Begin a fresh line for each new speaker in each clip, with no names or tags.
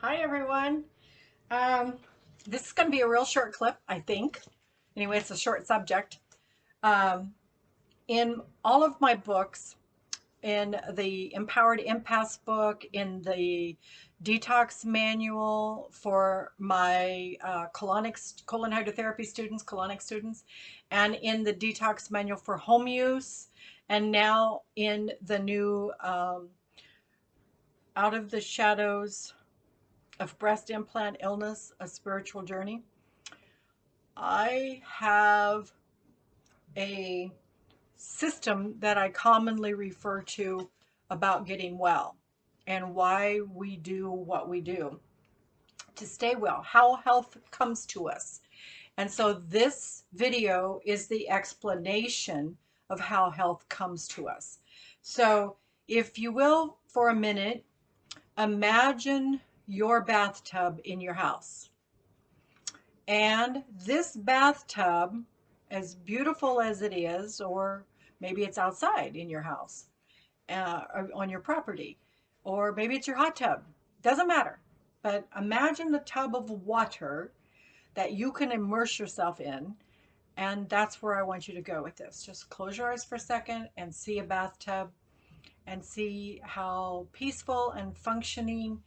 Hi everyone. Um, this is going to be a real short clip, I think. Anyway, it's a short subject. Um, in all of my books, in the Empowered Empaths book, in the Detox manual for my colon hydrotherapy students, colonic students, and in the Detox manual for home use, and now in the new Out of the Shadows of Breast Implant Illness, A Spiritual Journey. I have a system that I commonly refer to about getting well and why we do what we do to stay well, how health comes to us. And so this video is the explanation of how health comes to us. So if you will, for a minute, imagine your bathtub in your house. And this bathtub, as beautiful as it is, or maybe it's outside in your house, or on your property, or maybe it's your hot tub, doesn't matter. But imagine the tub of water that you can immerse yourself in. And that's where I want you to go with this. Just close your eyes for a second and see a bathtub and see how peaceful and functioning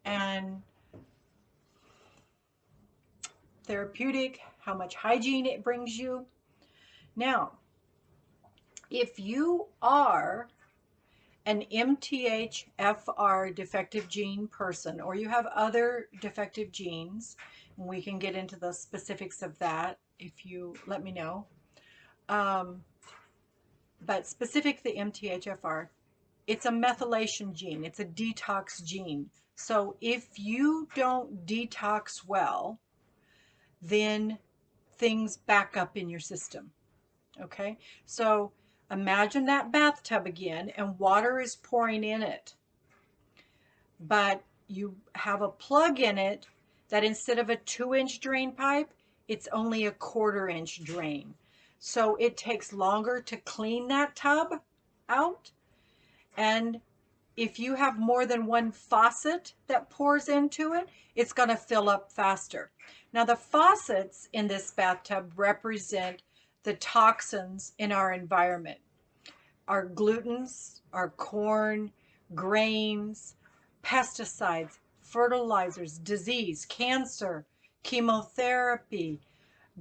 and therapeutic, how much hygiene it brings you. Now, if you are an MTHFR defective gene person, or you have other defective genes, and we can get into the specifics of that if you let me know. But specific the MTHFR, it's a methylation gene. It's a detox gene. So if you don't detox well, then things back up in your system. Okay, so imagine that bathtub again, and water is pouring in it, but you have a plug in it that instead of a 2-inch drain pipe, it's only a 1/4-inch drain. So it takes longer to clean that tub out. And if you have more than one faucet that pours into it, it's going to fill up faster. Now, the faucets in this bathtub represent the toxins in our environment. Our glutens, our corn, grains, pesticides, fertilizers, disease, cancer, chemotherapy,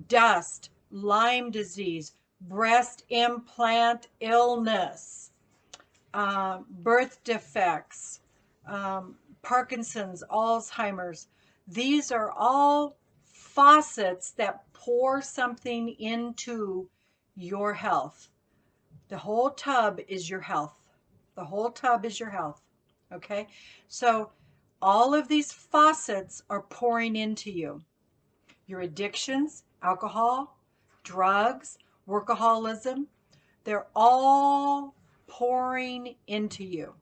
dust, Lyme disease, breast implant illness, birth defects, Parkinson's, Alzheimer's. These are all faucets that pour something into your health. The whole tub is your health. The whole tub is your health. Okay? So all of these faucets are pouring into you. Your addictions, alcohol, drugs, workaholism, they're all pouring into you.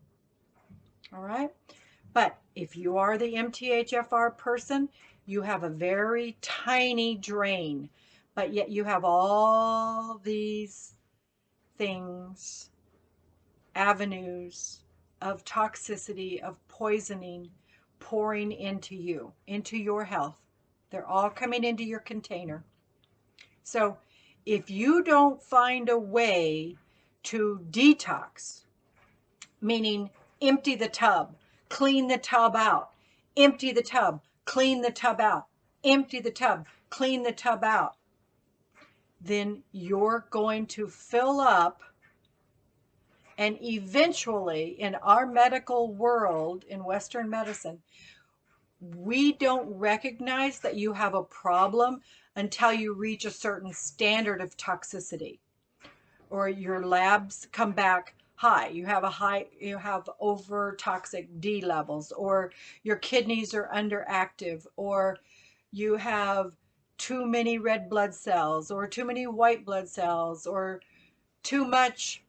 All right? But if you are the MTHFR person, you have a very tiny drain, but yet you have all these things, avenues of toxicity, of poisoning pouring into you, into your health. They're all coming into your container. So if you don't find a way to detox, meaning empty the tub, clean the tub out, empty the tub, clean the tub out, empty the tub, clean the tub out, then you're going to fill up. And eventually, in our medical world, in Western medicine, we don't recognize that you have a problem until you reach a certain standard of toxicity, or your labs come back high. You have over toxic D levels, or your kidneys are underactive, or you have too many red blood cells, or too many white blood cells, or too much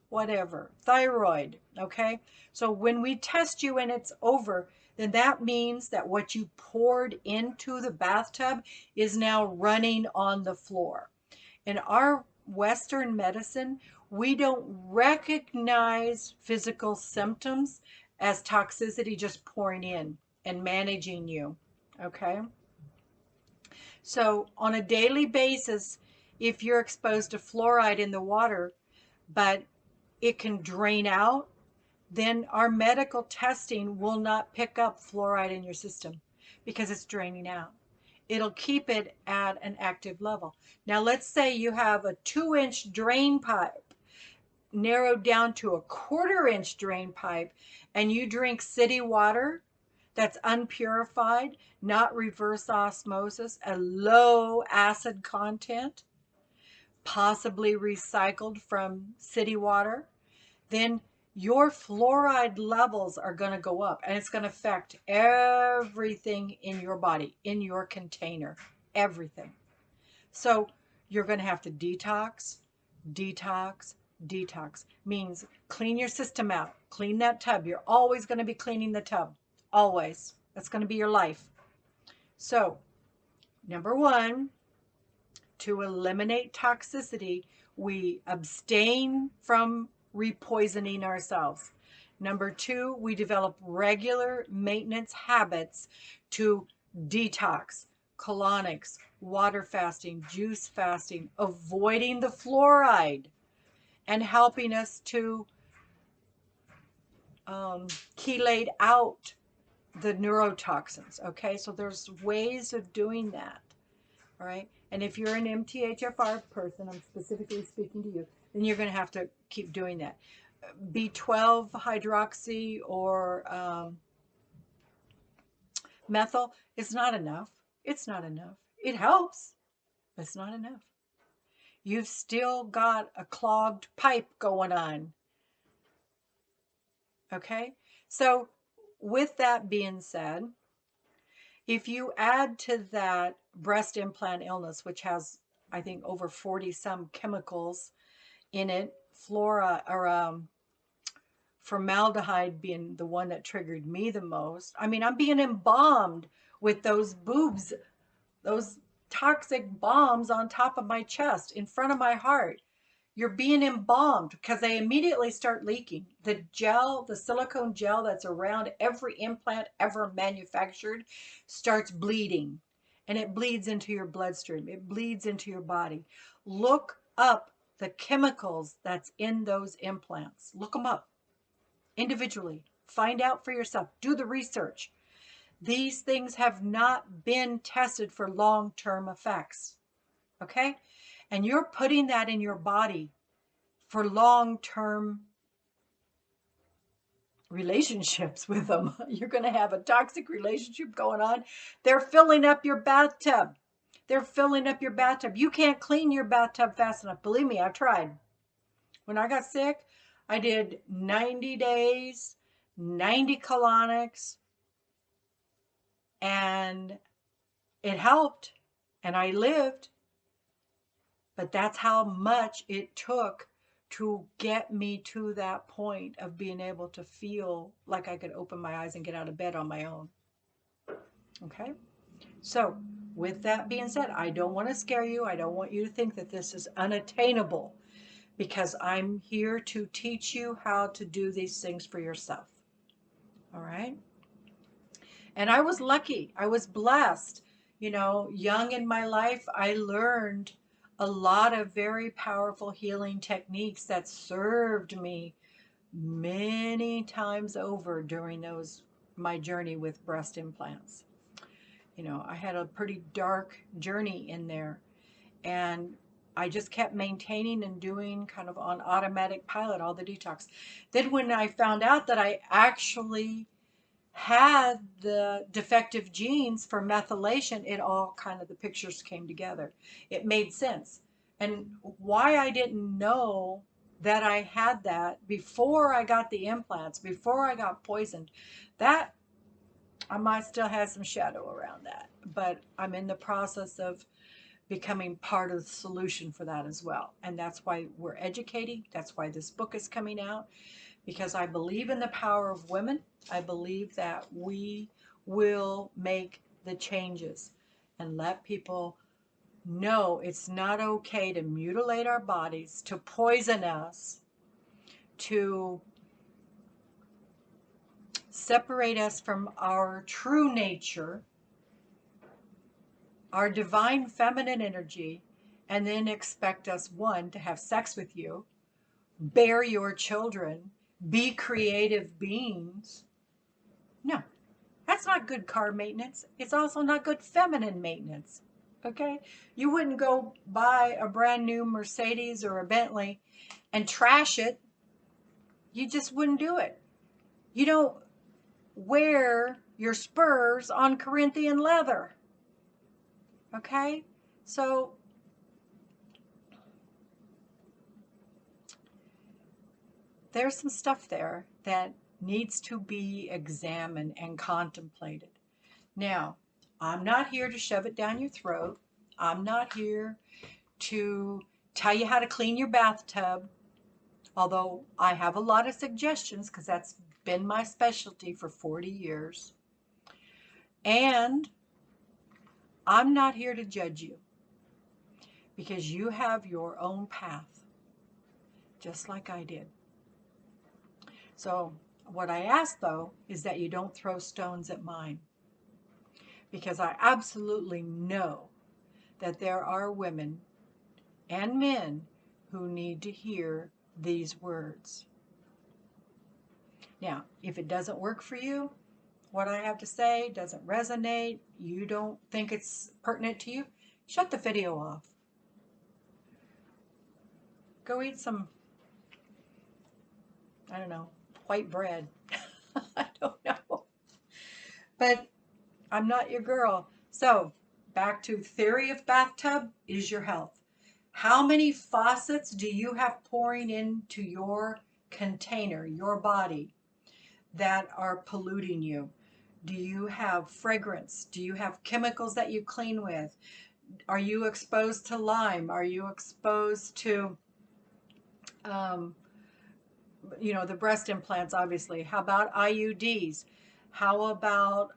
whatever, thyroid. Okay, so when we test you and it's over, then that means that what you poured into the bathtub is now running on the floor. In our Western medicine, we don't recognize physical symptoms as toxicity just pouring in. and managing you. Okay? So, on a daily basis, if you're exposed to fluoride in the water, but it can drain out, then our medical testing will not pick up fluoride in your system because it's draining out. It'll keep it at an active level. Now, let's say you have a 2-inch drain pipe narrowed down to a 1/4 inch drain pipe, and you drink city water that's unpurified, not reverse osmosis, a low acid content, possibly recycled from city water, then your fluoride levels are going to go up, and it's going to affect everything in your body, in your container, everything. So you're going to have to detox, detox, detox. Means clean your system out, clean that tub. You're always going to be cleaning the tub, always. That's going to be your life. So, number one, to eliminate toxicity, we abstain from repoisoning ourselves. Number two, we develop regular maintenance habits to detox, colonics, water fasting, juice fasting, avoiding the fluoride, and helping us to chelate out the neurotoxins. Okay, so there's ways of doing that. All right. And if you're an MTHFR person, I'm specifically speaking to you, then you're going to have to keep doing that. B12 hydroxy or methyl is not enough. It's not enough. It helps, but it's not enough. You've still got a clogged pipe going on. Okay? So, with that being said, if you add to that breast implant illness, which has, I think, over 40 some chemicals in it, formaldehyde being the one that triggered me the most. I mean, I'm being embalmed with those boobs, those toxic bombs on top of my chest, in front of my heart. You're being embalmed because they immediately start leaking. The gel, the silicone gel that's around every implant ever manufactured starts bleeding, and it bleeds into your bloodstream. It bleeds into your body. Look up the chemicals that's in those implants. Look them up individually. Find out for yourself. Do the research. These things have not been tested for long-term effects. Okay? And you're putting that in your body for long-term relationships with them. You're going to have a toxic relationship going on. They're filling up your bathtub. They're filling up your bathtub. You can't clean your bathtub fast enough. Believe me, I've tried. When I got sick, I did 90 days, 90 colonics, and it helped, and I lived. But that's how much it took to get me to that point of being able to feel like I could open my eyes and get out of bed on my own. Okay? So, with that being said, I don't want to scare you. I don't want you to think that this is unattainable, because I'm here to teach you how to do these things for yourself. All right? And I was lucky. I was blessed. You know, young in my life, I learned a lot of very powerful healing techniques that served me many times over during my journey with breast implants. You know, I had a pretty dark journey in there, and I just kept maintaining and doing kind of on automatic pilot all the detox. Then when I found out that I actually had the defective genes for methylation, it all kind of, the pictures came together. It made sense. And why I didn't know that I had that before I got the implants, before I got poisoned, that I might still have some shadow around that. But I'm in the process of becoming part of the solution for that as well. And that's why we're educating. That's why this book is coming out, because I believe in the power of women. I believe that we will make the changes and let people know it's not okay to mutilate our bodies, to poison us, to separate us from our true nature, our divine feminine energy, and then expect us, one, to have sex with you, bear your children, be creative beings. No, that's not good car maintenance. It's also not good feminine maintenance. Okay? You wouldn't go buy a brand new Mercedes or a Bentley and trash it. You just wouldn't do it. You don't wear your spurs on Corinthian leather. Okay? So there's some stuff there that needs to be examined and contemplated. Now, I'm not here to shove it down your throat. I'm not here to tell you how to clean your bathtub, although I have a lot of suggestions because that's been my specialty for 40 years. And I'm not here to judge you because you have your own path, just like I did. So what I ask, though, is that you don't throw stones at mine, because I absolutely know that there are women and men who need to hear these words. Now, if it doesn't work for you, what I have to say doesn't resonate, you don't think it's pertinent to you, shut the video off. Go eat some, I don't know, white bread. I don't know. But I'm not your girl. So back to theory of bathtub is your health. How many faucets do you have pouring into your container, your body, that are polluting you? Do you have fragrance? Do you have chemicals that you clean with? Are you exposed to Lyme? Are you exposed to the breast implants, obviously? How about IUDs? How about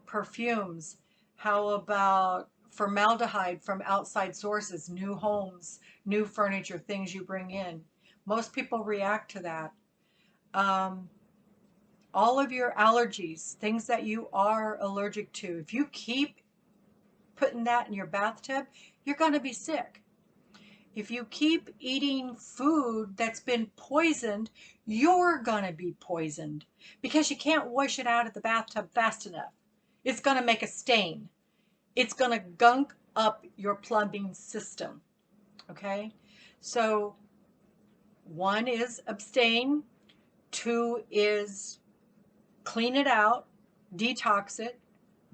perfumes? How about formaldehyde from outside sources, new homes, new furniture, things you bring in? Most people react to that. All of your allergies, things that you are allergic to, if you keep putting that in your bathtub, you're going to be sick. If you keep eating food that's been poisoned, you're going to be poisoned because you can't wash it out of the bathtub fast enough. It's going to make a stain. It's going to gunk up your plumbing system. Okay? So, one is abstain, two is clean it out, detox it,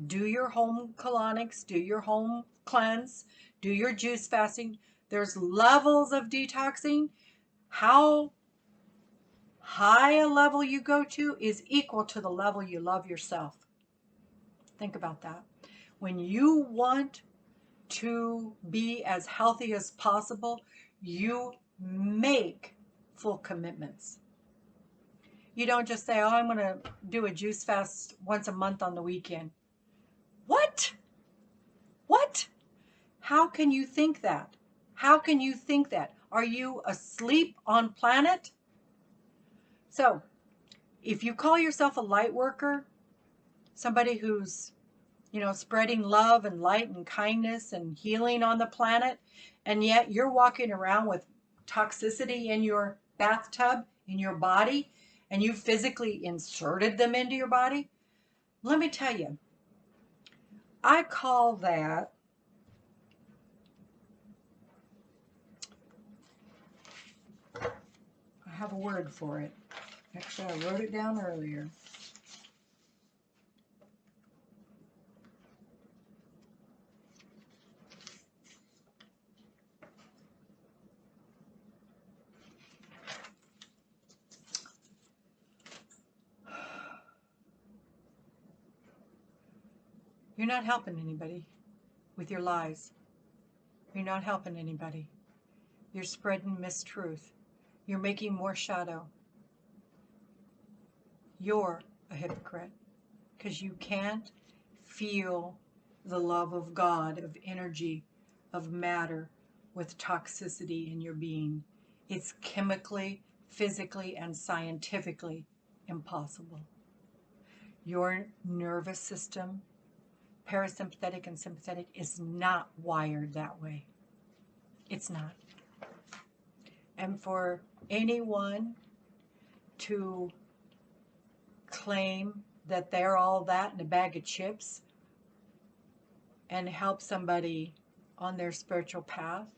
do your home colonics, do your home cleanse, do your juice fasting. There's levels of detoxing. How high a level you go to is equal to the level you love yourself. Think about that. When you want to be as healthy as possible, you make full commitments. You don't just say, oh, I'm going to do a juice fast once a month on the weekend. What? What? How can you think that? How can you think that? Are you asleep on planet? So, if you call yourself a light worker, somebody who's, spreading love and light and kindness and healing on the planet, and yet you're walking around with toxicity in your bathtub, in your body, and you physically inserted them into your body, let me tell you, I call that I have a word for it. Actually, I wrote it down earlier. You're not helping anybody with your lies. You're not helping anybody. You're spreading mistruth. You're making more shadow. You're a hypocrite because you can't feel the love of God, of energy, of matter with toxicity in your being. It's chemically, physically, and scientifically impossible. Your nervous system, parasympathetic and sympathetic, is not wired that way. It's not. And for anyone to claim that they're all that in a bag of chips and help somebody on their spiritual path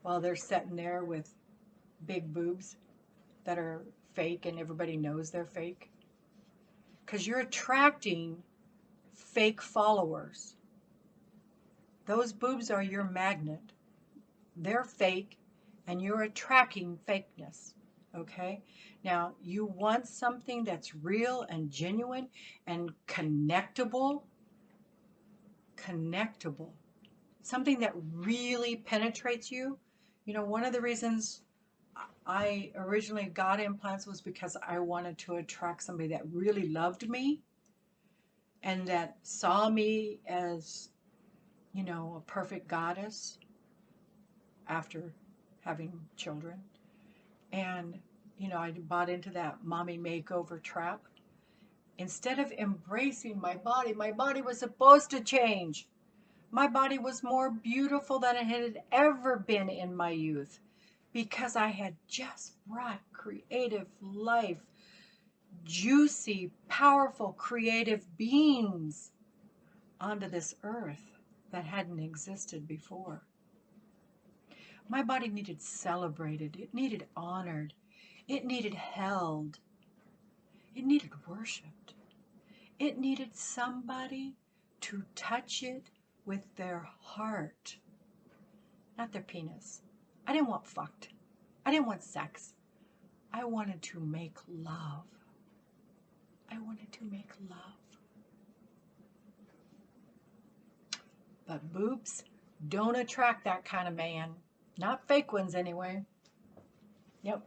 while they're sitting there with big boobs that are fake and everybody knows they're fake, because you're attracting fake followers. Those boobs are your magnet. They're fake and you're attracting fakeness. Okay? Now, you want something that's real and genuine and connectable. Connectable. Something that really penetrates you. You know, one of the reasons I originally got implants was because I wanted to attract somebody that really loved me and that saw me as, you know, a perfect goddess after having children. And, you know, I bought into that mommy makeover trap. Instead of embracing my body was supposed to change. My body was more beautiful than it had ever been in my youth because I had just brought creative life, juicy, powerful, creative beings onto this earth that hadn't existed before. My body needed celebrated. It needed honored. It needed held. It needed worshiped. It needed somebody to touch it with their heart, not their penis. I didn't want fucked. I didn't want sex. I wanted to make love. I wanted to make love. But boobs don't attract that kind of man. Not fake ones anyway. Yep,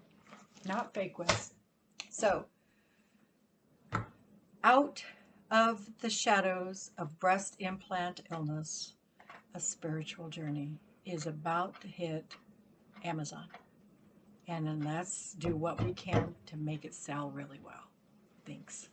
not fake ones. So, out of the shadows of breast implant illness, a spiritual journey is about to hit Amazon. And then let's do what we can to make it sell really well. Thanks.